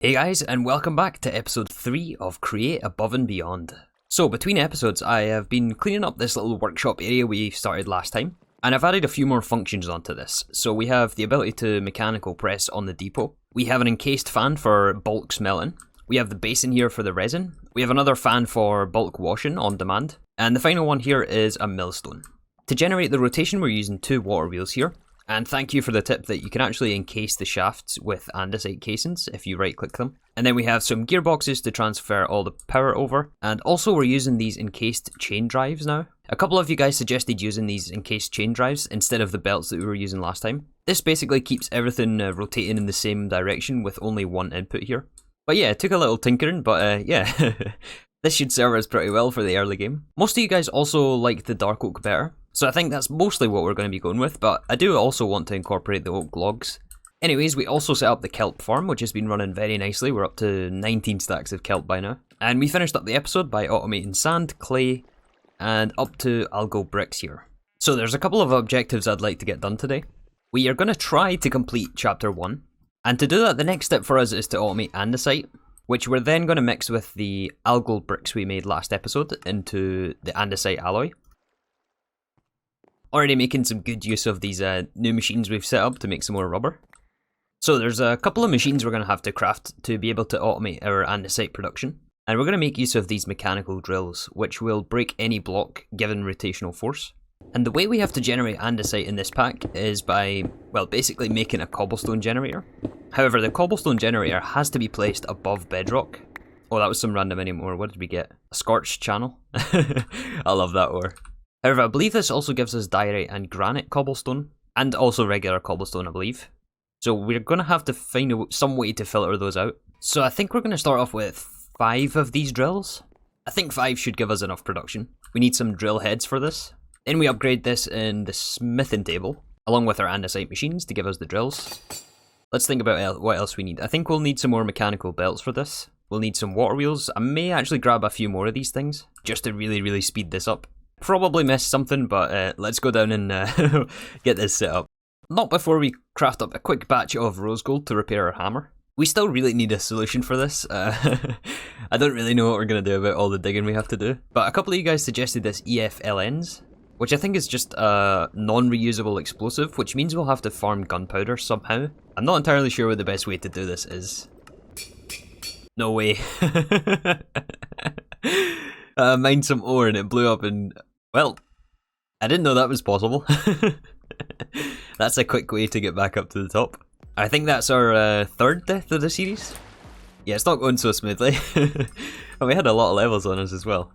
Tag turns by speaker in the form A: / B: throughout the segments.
A: Hey guys, and welcome back to episode 3 of Create Above and Beyond. So between episodes, I have been cleaning up this little workshop area we started last time, and I've added a few more functions onto this. So we have the ability to mechanical press on the depot, we have an encased fan for bulk smelting, we have the basin here for the resin, we have another fan for bulk washing on demand, and the final one here is a millstone. To generate the rotation, we're using 2 water wheels here. And thank you for the tip that you can actually encase the shafts with andesite casings if you right click them. And then we have some gearboxes to transfer all the power over. And also we're using these encased chain drives now. A couple of you guys suggested using these encased chain drives instead of the belts that we were using last time. This basically keeps everything rotating in the same direction with only one input here. But yeah, it took a little tinkering, but yeah. This should serve us pretty well for the early game. Most of you guys also like the dark oak better, so I think that's mostly what we're going to be going with, but I do also want to incorporate the oak logs. Anyways, we also set up the kelp farm, which has been running very nicely. We're up to 19 stacks of kelp by now. And we finished up the episode by automating sand, clay, and up to algal bricks here. So there's a couple of objectives I'd like to get done today. We are going to try to complete chapter 1, and to do that the next step for us is to automate andesite, which we're then going to mix with the algal bricks we made last episode into the andesite alloy. Already making some good use of these new machines we've set up to make some more rubber. So there's a couple of machines we're going to have to craft to be able to automate our andesite production. And we're going to make use of these mechanical drills, which will break any block given rotational force. And the way we have to generate andesite in this pack is by, well, basically making a cobblestone generator. However, the cobblestone generator has to be placed above bedrock. Oh, that was some random anymore. What did we get? A scorched channel? I love that ore. However, I believe this also gives us diorite and granite cobblestone, and also regular cobblestone, I believe. So we're going to have to find some way to filter those out. So I think we're going to start off with 5 of these drills. I think 5 should give us enough production. We need some drill heads for this. Then we upgrade this in the smithing table, along with our andesite machines to give us the drills. Let's think about what else we need. I think we'll need some more mechanical belts for this. We'll need some water wheels. I may actually grab a few more of these things, just to really speed this up. Probably missed something, but let's go down and get this set up. Not before we craft up a quick batch of rose gold to repair our hammer. We still really need a solution for this. I don't really know what we're going to do about all the digging we have to do. But a couple of you guys suggested this EFLNs, which I think is just a non-reusable explosive, which means we'll have to farm gunpowder somehow. I'm not entirely sure what the best way to do this is. No way. Mined some ore and it blew up and... Well, I didn't know that was possible. That's a quick way to get back up to the top. I think that's our 3rd death of the series. Yeah, it's not going so smoothly. And we had a lot of levels on us as well.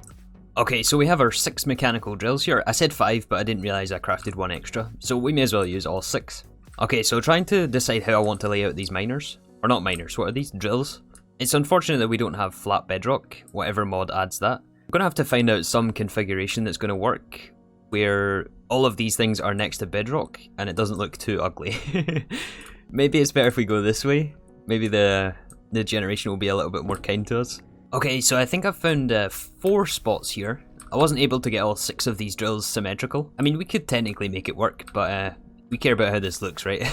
A: Okay, so we have our 6 mechanical drills here. I said 5, but I didn't realise I crafted 1 extra. So we may as well use all 6. Okay, so trying to decide how I want to lay out these miners. Or not miners, what are these? Drills? It's unfortunate that we don't have flat bedrock, whatever mod adds that. I'm going to have to find out some configuration that's going to work where all of these things are next to bedrock and it doesn't look too ugly. Maybe it's better if we go this way. Maybe the generation will be a little bit more kind to us. Okay, so I think I've found 4 spots here. I wasn't able to get all 6 of these drills symmetrical. I mean, we could technically make it work, but we care about how this looks, right?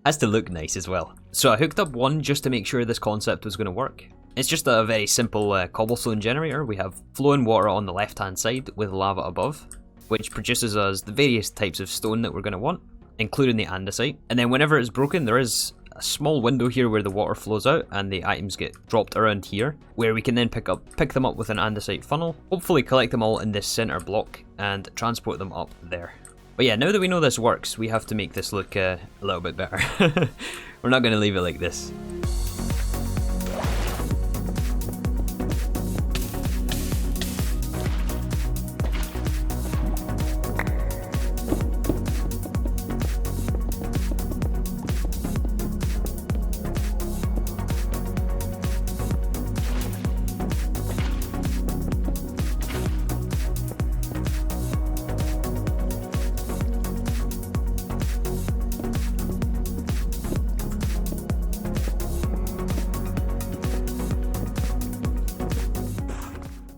A: Has to look nice as well. So I hooked up 1 just to make sure this concept was going to work. It's just a very simple cobblestone generator. We have flowing water on the left hand side with lava above, which produces us the various types of stone that we're going to want, including the andesite. And then whenever it's broken, there is a small window here where the water flows out and the items get dropped around here, where we can then pick them up with an andesite funnel, hopefully collect them all in this center block and transport them up there. But yeah, now that we know this works, we have to make this look a little bit better. We're not going to leave it like this.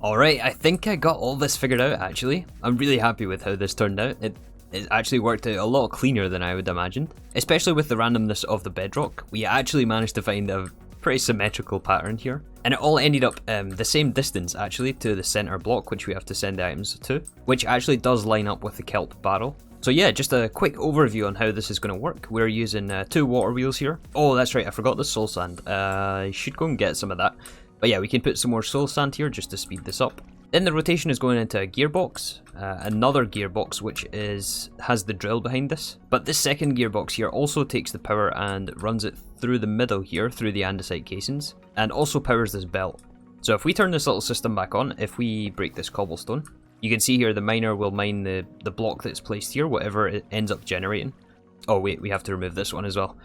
A: Alright, I think I got all this figured out actually. I'm really happy with how this turned out. It actually worked out a lot cleaner than I would imagined. Especially with the randomness of the bedrock. We actually managed to find a pretty symmetrical pattern here. And it all ended up the same distance actually to the center block, which we have to send the items to, which actually does line up with the kelp barrel. So yeah, just a quick overview on how this is going to work. We're using 2 water wheels here. Oh, that's right, I forgot the soul sand. I should go and get some of that. But yeah, we can put some more soul sand here just to speed this up. Then the rotation is going into a gearbox, another gearbox which has the drill behind this. But this second gearbox here also takes the power and runs it through the middle here, through the andesite casings, and also powers this belt. So if we turn this little system back on, if we break this cobblestone, you can see here the miner will mine the block that's placed here, whatever it ends up generating. Oh wait, we have to remove this one as well.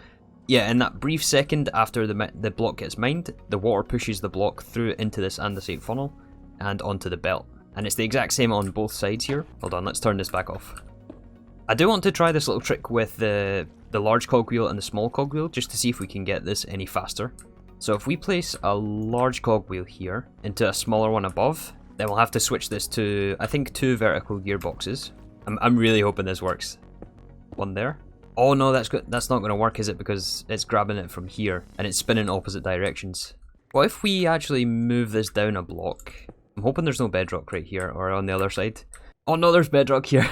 A: Yeah, in that brief second after the block gets mined, the water pushes the block through into this andesite funnel and onto the belt. And it's the exact same on both sides here. Hold on, let's turn this back off. I do want to try this little trick with the large cogwheel and the small cogwheel just to see if we can get this any faster. So if we place a large cogwheel here into a smaller one above, then we'll have to switch this to, I think, 2 vertical gearboxes. I'm really hoping this works. One there. Oh no, that's not going to work, is it? Because it's grabbing it from here and it's spinning opposite directions. What if we actually move this down a block? I'm hoping there's no bedrock right here or on the other side. Oh no, there's bedrock here.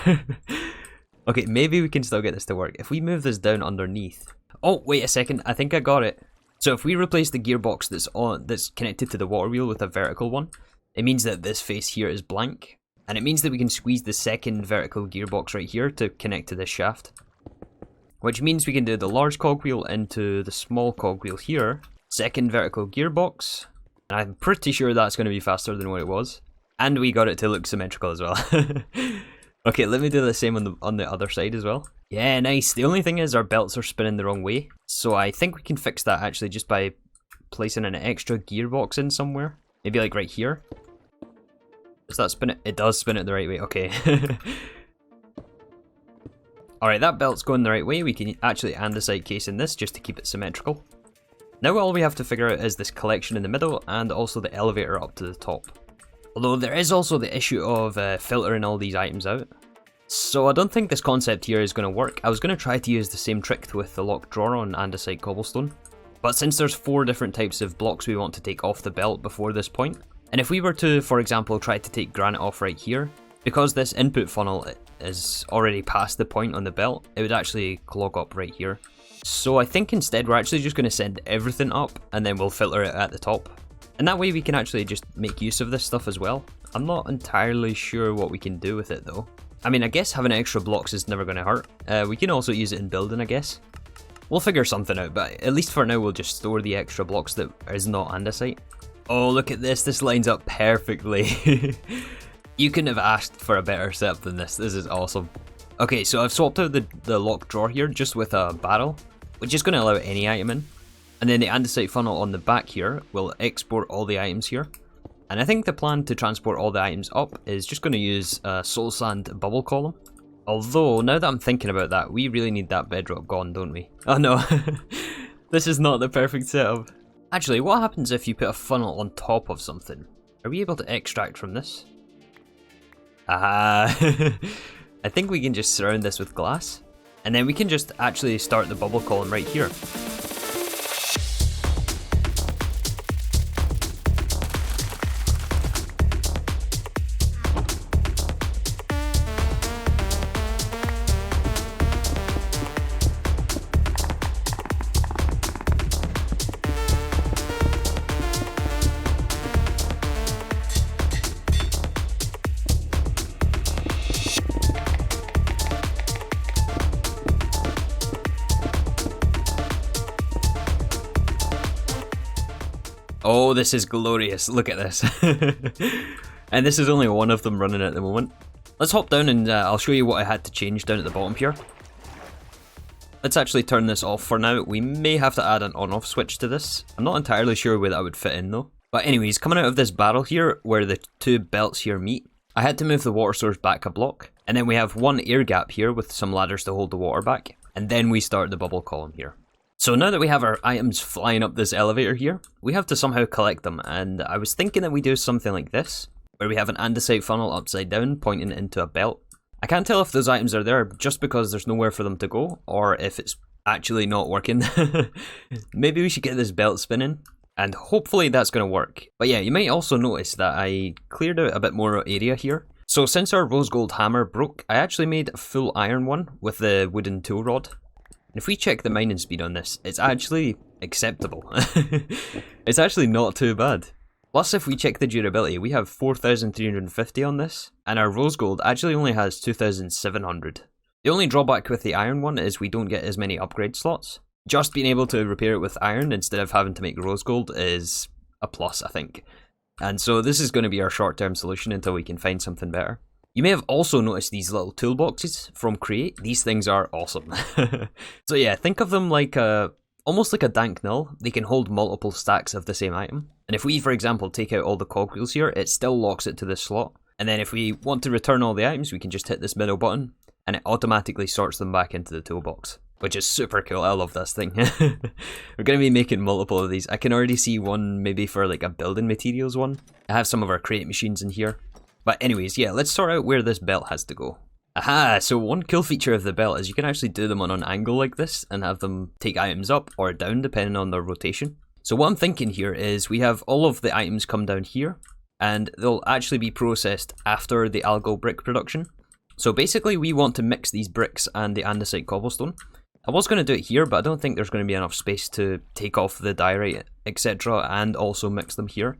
A: Okay, maybe we can still get this to work. If we move this down underneath. Oh, wait a second, I think I got it. So if we replace the gearbox that's connected to the water wheel with a vertical one, it means that this face here is blank. And it means that we can squeeze the second vertical gearbox right here to connect to this shaft. Which means we can do the large cogwheel into the small cogwheel here. Second vertical gearbox. And I'm pretty sure that's going to be faster than what it was. And we got it to look symmetrical as well. Okay, let me do the same on the other side as well. Yeah, nice. The only thing is our belts are spinning the wrong way. So I think we can fix that actually just by placing an extra gearbox in somewhere. Maybe like right here. Does that spin it? It does spin it the right way. Okay. Alright, that belt's going the right way. We can actually andesite case in this just to keep it symmetrical. Now all we have to figure out is this collection in the middle and also the elevator up to the top. Although there is also the issue of filtering all these items out. So I don't think this concept here is going to work. I was going to try to use the same trick with the locked drawer on andesite cobblestone. But since there's 4 different types of blocks we want to take off the belt before this point, and if we were to, for example, try to take granite off right here, because this input funnel is already past the point on the belt, it would actually clog up right here. So I think instead we're actually just going to send everything up and then we'll filter it at the top. And that way we can actually just make use of this stuff as well. I'm not entirely sure what we can do with it though. I mean, I guess having extra blocks is never going to hurt. We can also use it in building, I guess. We'll figure something out, but at least for now we'll just store the extra blocks that is not andesite. Oh, look at this. This lines up perfectly. You couldn't have asked for a better setup than this. This is awesome. Okay, so I've swapped out the locked drawer here just with a barrel, which is going to allow any item in. And then the andesite funnel on the back here will export all the items here. And I think the plan to transport all the items up is just going to use a soul sand bubble column. Although, now that I'm thinking about that, we really need that bedrock gone, don't we? Oh no, this is not the perfect setup. Actually, what happens if you put a funnel on top of something? Are we able to extract from this? Ah, I think we can just surround this with glass. And then we can just actually start the bubble column right here. Oh, this is glorious. Look at this. And this is only one of them running at the moment. Let's hop down and I'll show you what I had to change down at the bottom here. Let's actually turn this off for now. We may have to add an on-off switch to this. I'm not entirely sure where that would fit in though. But anyways, coming out of this barrel here, where the 2 belts here meet, I had to move the water source back a block. And then we have one air gap here with some ladders to hold the water back. And then we start the bubble column here. So now that we have our items flying up this elevator here, we have to somehow collect them, and I was thinking that we do something like this, where we have an andesite funnel upside down pointing into a belt. I can't tell if those items are there just because there's nowhere for them to go, or if it's actually not working. Maybe we should get this belt spinning. And hopefully that's going to work. But yeah, you might also notice that I cleared out a bit more area here. So since our rose gold hammer broke, I actually made a full iron one with the wooden tool rod. And if we check the mining speed on this, it's actually acceptable. It's actually not too bad. Plus, if we check the durability, we have 4,350 on this, and our rose gold actually only has 2,700. The only drawback with the iron one is we don't get as many upgrade slots. Just being able to repair it with iron instead of having to make rose gold is a plus, I think. And so this is going to be our short-term solution until we can find something better. You may have also noticed these little toolboxes from Create. These things are awesome. So yeah, think of them like almost like a dank null. They can hold multiple stacks of the same item. And if we, for example, take out all the cogwheels here, it still locks it to this slot. And then if we want to return all the items, we can just hit this middle button, and it automatically sorts them back into the toolbox. Which is super cool. I love this thing. We're going to be making multiple of these. I can already see one maybe for like a building materials one. I have some of our Create machines in here. But anyways, yeah, let's sort out where this belt has to go. Aha, so one cool feature of the belt is you can actually do them on an angle like this and have them take items up or down depending on their rotation. So what I'm thinking here is we have all of the items come down here and they'll actually be processed after the algal brick production. So basically we want to mix these bricks and the andesite cobblestone. I was going to do it here, but I don't think there's going to be enough space to take off the diorite, etc. and also mix them here.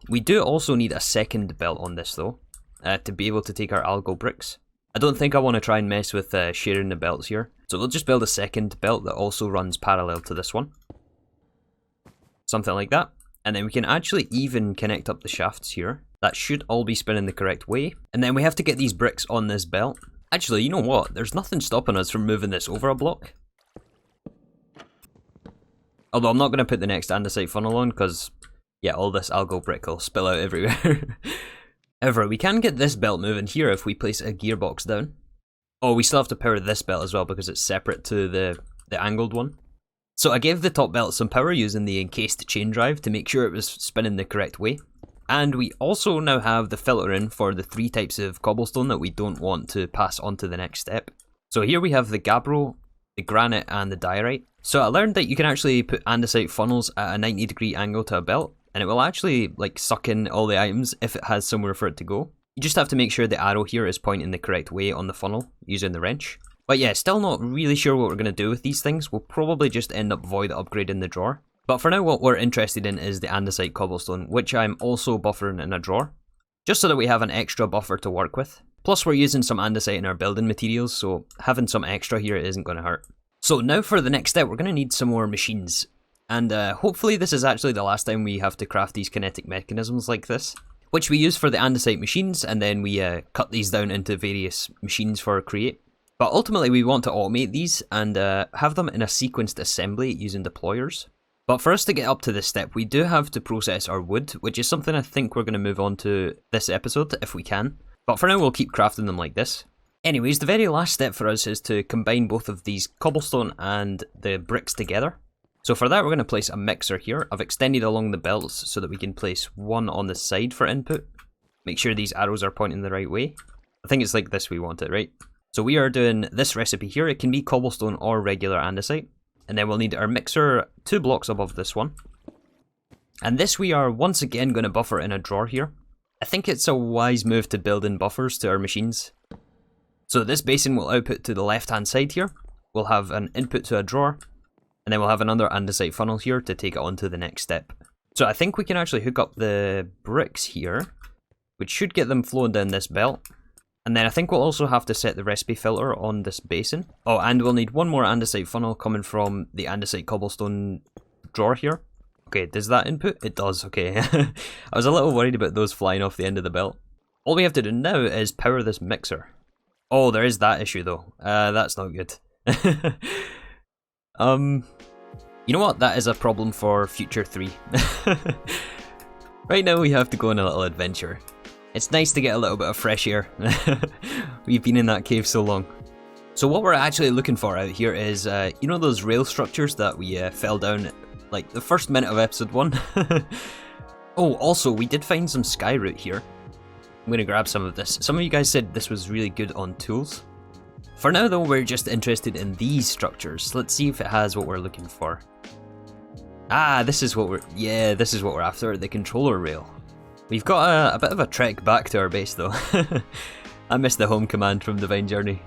A: We do also need a second belt on this though, to be able to take our algal bricks. I don't think I want to try and mess with sharing the belts here. So we'll just build a second belt that also runs parallel to this one. Something like that. And then we can actually even connect up the shafts here. That should all be spinning the correct way. And then we have to get these bricks on this belt. Actually, you know what? There's nothing stopping us from moving this over a block. Although I'm not going to put the next andesite funnel on because, yeah, all this algal brick will spill out everywhere. However, we can get this belt moving here if we place a gearbox down. Oh, we still have to power this belt as well because it's separate to the angled one. So I gave the top belt some power using the encased chain drive to make sure it was spinning the correct way. And we also now have the filtering for the 3 types of cobblestone that we don't want to pass on to the next step. So here we have the gabbro, the granite and the diorite. So I learned that you can actually put andesite funnels at a 90-degree angle to a belt, and it will actually like suck in all the items if it has somewhere for it to go. You just have to make sure the arrow here is pointing the correct way on the funnel using the wrench. But yeah, still not really sure what we're going to do with these things. We'll probably just end up void upgrading the drawer. But for now what we're interested in is the andesite cobblestone, which I'm also buffering in a drawer, just so that we have an extra buffer to work with. Plus we're using some andesite in our building materials, so having some extra here isn't going to hurt. So now for the next step, we're going to need some more machines. And hopefully this is actually the last time we have to craft these kinetic mechanisms like this, which we use for the andesite machines, and then we cut these down into various machines for Create. But ultimately we want to automate these and have them in a sequenced assembly using deployers. But for us to get up to this step, we do have to process our wood, which is something I think we're going to move on to this episode if we can. But for now we'll keep crafting them like this. Anyways, the very last step for us is to combine both of these cobblestone and the bricks together. So for that we're going to place a mixer here. I've extended along the belts so that we can place one on the side for input. Make sure these arrows are pointing the right way. I think it's like this we want it, right? So we are doing this recipe here. It can be cobblestone or regular andesite. And then we'll need our mixer 2 blocks above this one. And this we are once again going to buffer in a drawer here. I think it's a wise move to build in buffers to our machines. So this basin will output to the left hand side here. We'll have an input to a drawer. And then we'll have another andesite funnel here to take it on to the next step. So I think we can actually hook up the bricks here, which should get them flowing down this belt. And then I think we'll also have to set the recipe filter on this basin. Oh, and we'll need one more andesite funnel coming from the andesite cobblestone drawer here. Okay, does that input? It does, okay. I was a little worried about those flying off the end of the belt. All we have to do now is power this mixer. Oh, there is that issue though. That's not good. You know what? That is a problem for future 3. Right now we have to go on a little adventure. It's nice to get a little bit of fresh air. We've been in that cave so long. So what we're actually looking for out here is, you know those rail structures that we fell down like the first minute of episode 1? Oh, also we did find some skyroot here. I'm going to grab some of this. Some of you guys said this was really good on tools. For now though, we're just interested in these structures. Let's see if it has what we're looking for. Ah, this is what we're after, the controller rail. We've got a bit of a trek back to our base though. I miss the home command from Divine Journey.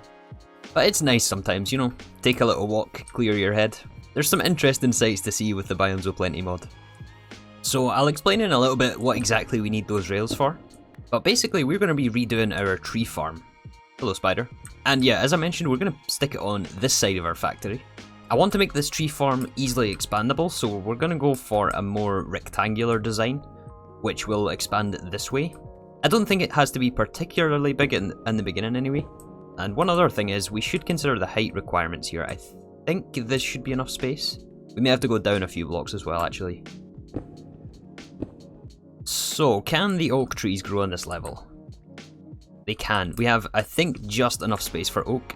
A: But it's nice sometimes, you know, take a little walk, clear your head. There's some interesting sights to see with the Biomes O'Plenty mod. So I'll explain in a little bit what exactly we need those rails for. But basically we're going to be redoing our tree farm. Hello spider. And yeah, as I mentioned, we're going to stick it on this side of our factory. I want to make this tree farm easily expandable, so we're going to go for a more rectangular design, which will expand this way. I don't think it has to be particularly big in the beginning anyway. And one other thing is, we should consider the height requirements here. I think this should be enough space. We may have to go down a few blocks as well, actually. So, can the oak trees grow on this level? They can. We have, I think, just enough space for oak.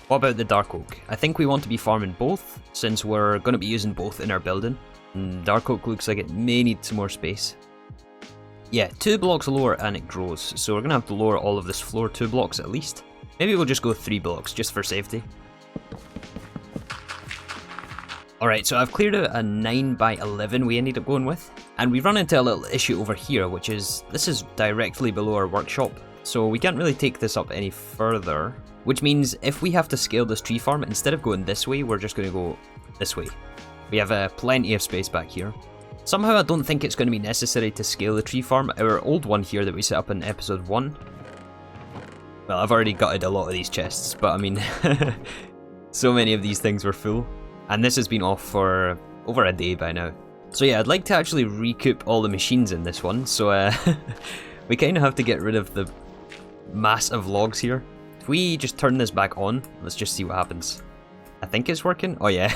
A: What about the dark oak? I think we want to be farming both, since we're going to be using both in our building. And dark oak looks like it may need some more space. Yeah, 2 blocks lower and it grows, so we're going to have to lower all of this floor 2 blocks at least. Maybe we'll just go 3 blocks, just for safety. Alright, so I've cleared out a 9 by 11 we ended up going with. And we've run into a little issue over here, which is, this is directly below our workshop. So we can't really take this up any further. Which means if we have to scale this tree farm, instead of going this way, we're just going to go this way. We have plenty of space back here. Somehow I don't think it's going to be necessary to scale the tree farm. Our old one here that we set up in episode 1. Well, I've already gutted a lot of these chests, but I mean, so many of these things were full. And this has been off for over a day by now. So yeah, I'd like to actually recoup all the machines in this one, so we kind of have to get rid of the mass of logs here. If we just turn this back on, let's just see what happens. I think it's working. Oh yeah,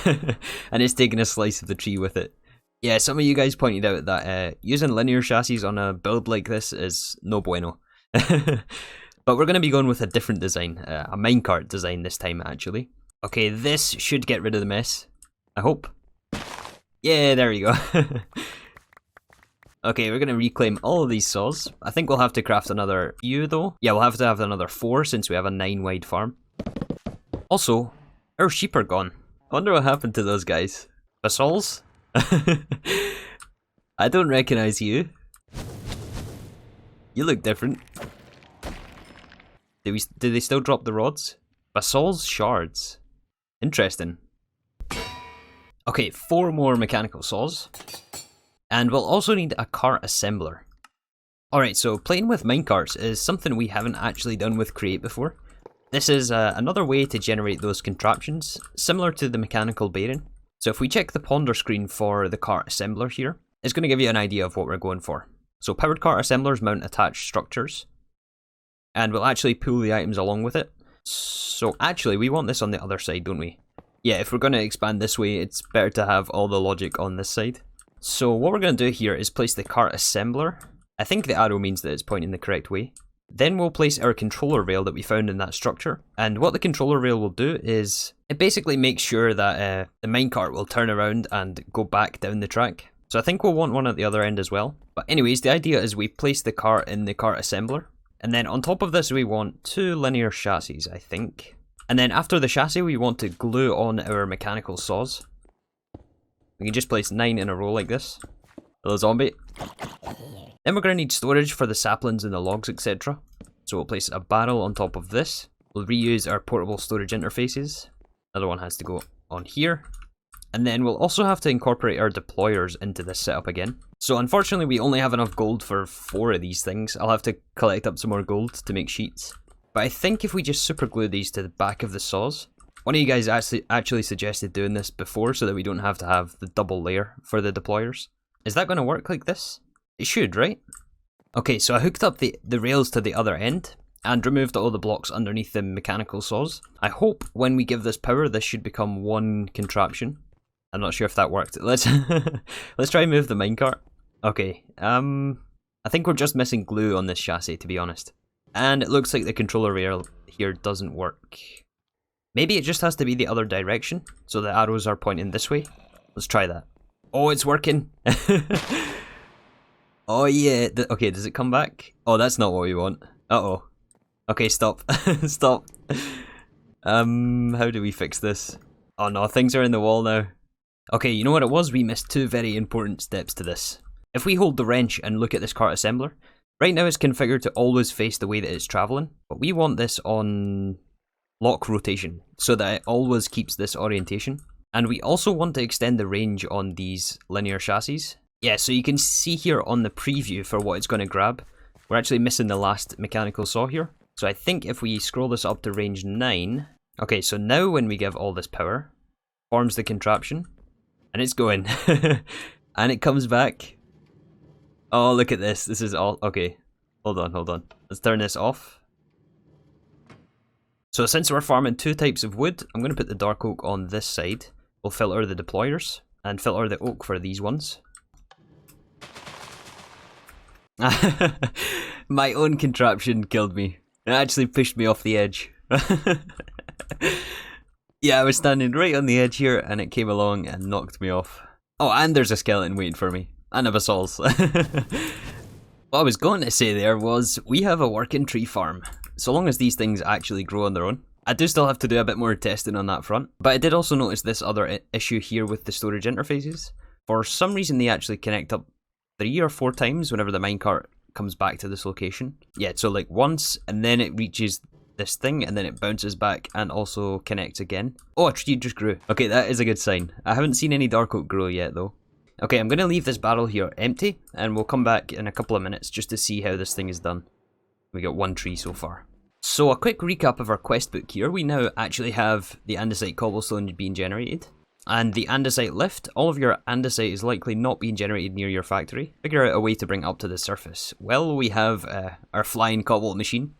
A: and it's taking a slice of the tree with it. Yeah, some of you guys pointed out that using linear chassis on a build like this is no bueno. But we're going to be going with a different design, a minecart design this time actually. Okay, this should get rid of the mess, I hope. Yeah, there we go. Okay, we're going to reclaim all of these saws. I think we'll have to craft another few though. Yeah, we'll have to have another 4 since we have a 9 wide farm. Also, our sheep are gone. I wonder what happened to those guys. Basols? I don't recognize you. You look different. Did they still drop the rods? Basalt's shards. Interesting. Okay, 4 more mechanical saws. And we'll also need a cart assembler. Alright, so playing with minecarts is something we haven't actually done with Create before. This is another way to generate those contraptions, similar to the mechanical bearing. So if we check the ponder screen for the cart assembler here, it's going to give you an idea of what we're going for. So powered cart assemblers mount attached structures. And we'll actually pull the items along with it. So actually, we want this on the other side, don't we? Yeah, if we're going to expand this way, it's better to have all the logic on this side. So what we're going to do here is place the cart assembler. I think the arrow means that it's pointing the correct way. Then we'll place our controller rail that we found in that structure. And what the controller rail will do is, it basically makes sure that the minecart will turn around and go back down the track. So I think we'll want one at the other end as well. But anyways, the idea is we place the cart in the cart assembler. And then on top of this, we want 2 linear chassis, I think. And then after the chassis, we want to glue on our mechanical saws. We can just place 9 in a row like this. Hello, zombie. Then we're going to need storage for the saplings and the logs, etc. So we'll place a barrel on top of this. We'll reuse our portable storage interfaces. Another one has to go on here. And then we'll also have to incorporate our deployers into this setup again. So unfortunately we only have enough gold for 4 of these things. I'll have to collect up some more gold to make sheets. But I think if we just super glue these to the back of the saws. One of you guys actually suggested doing this before so that we don't have to have the double layer for the deployers. Is that going to work like this? It should, right? Okay, so I hooked up the rails to the other end and removed all the blocks underneath the mechanical saws. I hope when we give this power, this should become one contraption. I'm not sure if that worked. Let's let's try and move the minecart. Okay, I think we're just missing glue on this chassis, to be honest. And it looks like the controller rail here doesn't work. Maybe it just has to be the other direction, so the arrows are pointing this way. Let's try that. Oh, it's working! Oh yeah, okay, does it come back? Oh, that's not what we want. Uh-oh. Okay, stop. Stop. How do we fix this? Oh no, things are in the wall now. Okay, you know what it was? We missed two very important steps to this. If we hold the wrench and look at this cart assembler, right now it's configured to always face the way that it's travelling, but we want this on lock rotation, so that it always keeps this orientation. And we also want to extend the range on these linear chassis. Yeah, so you can see here on the preview for what it's going to grab, we're actually missing the last mechanical saw here. So I think if we scroll this up to range 9, okay, so now when we give all this power, forms the contraption, and it's going. And it comes back. Oh, look at this. This is all... Okay, hold on. Let's turn this off. So since we're farming two types of wood, I'm going to put the dark oak on this side. We'll filter the deployers and filter the oak for these ones. My own contraption killed me. It actually pushed me off the edge. Yeah, I was standing right on the edge here and it came along and knocked me off. Oh, and there's a skeleton waiting for me. And a basalts. What I was going to say there was, we have a working tree farm. So long as these things actually grow on their own. I do still have to do a bit more testing on that front. But I did also notice this other issue here with the storage interfaces. For some reason they actually connect up 3 or 4 times whenever the minecart comes back to this location. Yeah, so like once, and then it reaches this thing, and then it bounces back and also connects again. Oh, a tree just grew. Okay, that is a good sign. I haven't seen any dark oak grow yet though. Okay, I'm going to leave this barrel here empty, and we'll come back in a couple of minutes just to see how this thing is done. We got 1 tree so far. So a quick recap of our quest book here. We now actually have the andesite cobblestone being generated. And the andesite lift, all of your andesite is likely not being generated near your factory. Figure out a way to bring it up to the surface. Well, we have our flying cobble machine.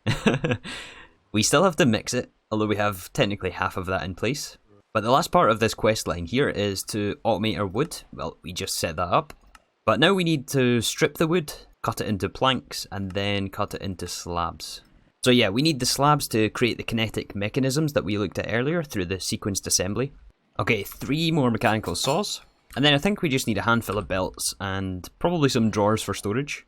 A: We still have to mix it, although we have technically half of that in place. But the last part of this quest line here is to automate our wood. Well, we just set that up. But now we need to strip the wood, cut it into planks, and then cut it into slabs. So yeah, we need the slabs to create the kinetic mechanisms that we looked at earlier through the sequenced assembly. Okay, 3 more mechanical saws. And then I think we just need a handful of belts and probably some drawers for storage.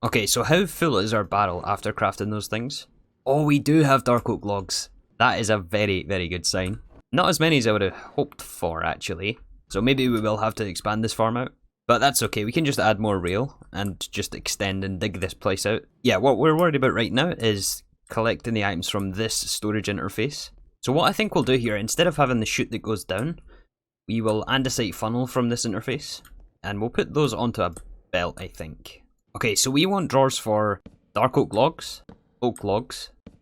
A: Okay, so how full is our barrel after crafting those things? Oh, we do have dark oak logs. That is a very, very good sign. Not as many as I would have hoped for, actually. So maybe we will have to expand this farm out. But that's okay, we can just add more rail and just extend and dig this place out. Yeah, what we're worried about right now is collecting the items from this storage interface. So what I think we'll do here, instead of having the chute that goes down, we will andesite funnel from this interface. And we'll put those onto a belt, I think. Okay, so we want drawers for dark oak logs,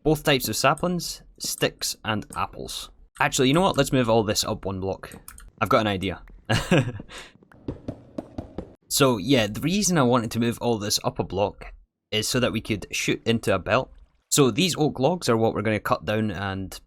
A: both types of saplings, sticks, and apples. Actually, you know what? Let's move all this up 1 block. I've got an idea. So yeah, the reason I wanted to move all this up a block is so that we could shoot into a belt. So these oak logs are what we're going to cut down and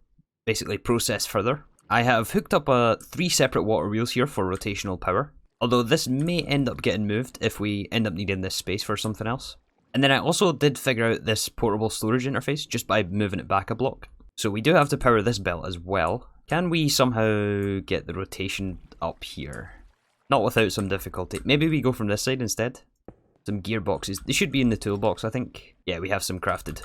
A: basically process further. I have hooked up 3 separate water wheels here for rotational power. Although this may end up getting moved if we end up needing this space for something else. And then I also did figure out this portable storage interface just by moving it back a block. So we do have to power this belt as well. Can we somehow get the rotation up here? Not without some difficulty. Maybe we go from this side instead. Some gearboxes. They should be in the toolbox, I think. Yeah, we have some crafted.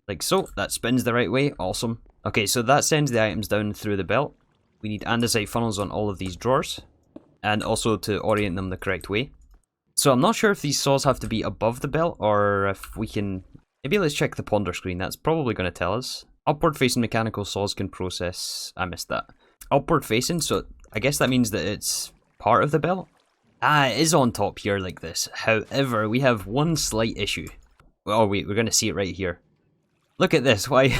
A: Like so. That spins the right way. Awesome. Okay, so that sends the items down through the belt. We need andesite funnels on all of these drawers. And also to orient them the correct way. So I'm not sure if these saws have to be above the belt or if we can... Maybe let's check the ponder screen. That's probably going to tell us. Upward facing mechanical saws can process... I missed that. Upward facing, so I guess that means that it's part of the belt? Ah, it is on top here like this. However, we have one slight issue. Oh wait, we're going to see it right here. Look at this, why?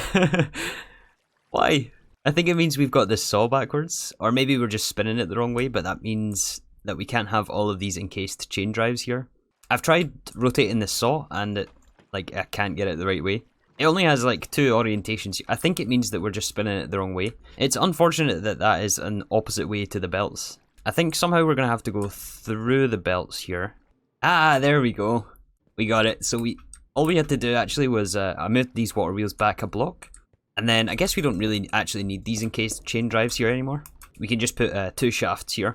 A: Why? I think it means we've got this saw backwards. Or maybe we're just spinning it the wrong way, but that means that we can't have all of these encased chain drives here. I've tried rotating this saw and I can't get it the right way. It only has like 2 orientations. I think it means that we're just spinning it the wrong way. It's unfortunate that that is an opposite way to the belts. I think somehow we're going to have to go through the belts here. Ah, there we go. We got it. So all we had to do actually was I moved these water wheels back a block. And then I guess we don't really actually need these encased chain drives here anymore. We can just put 2 shafts here.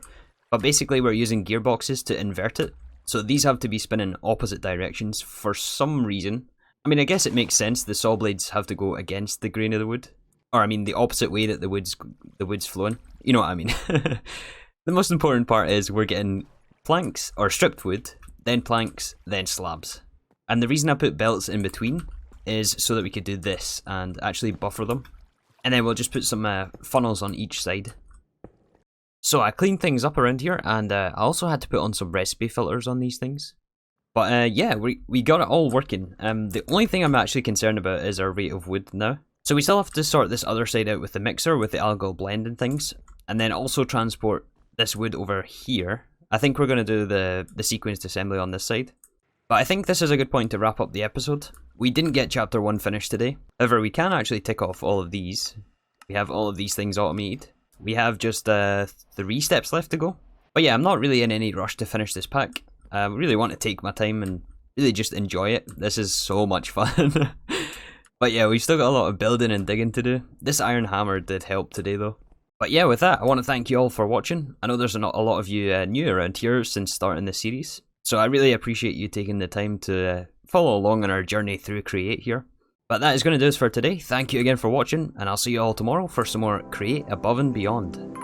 A: But basically we're using gearboxes to invert it. So these have to be spinning opposite directions for some reason. I mean, I guess it makes sense. The saw blades have to go against the grain of the wood. or I mean the opposite way that the wood's flowing. You know what I mean. The most important part is we're getting planks, or stripped wood, then planks, then slabs. And the reason I put belts in between is so that we could do this and actually buffer them. And then we'll just put some funnels on each side. So I cleaned things up around here, and I also had to put on some recipe filters on these things. But yeah, we got it all working. The only thing I'm actually concerned about is our rate of wood now. So we still have to sort this other side out with the mixer, with the algal blend and things. And then also transport this wood over here. I think we're going to do the sequenced assembly on this side. But I think this is a good point to wrap up the episode. We didn't get chapter 1 finished today. However, we can actually tick off all of these. We have all of these things automated. We have just 3 steps left to go. But yeah, I'm not really in any rush to finish this pack. I really want to take my time and really just enjoy it. This is so much fun. But yeah, we've still got a lot of building and digging to do. This iron hammer did help today though. But yeah, with that, I want to thank you all for watching. I know there's not a lot of you new around here since starting this series. So I really appreciate you taking the time to follow along on our journey through Create here. But that is going to do us for today. Thank you again for watching, and I'll see you all tomorrow for some more Create Above and Beyond.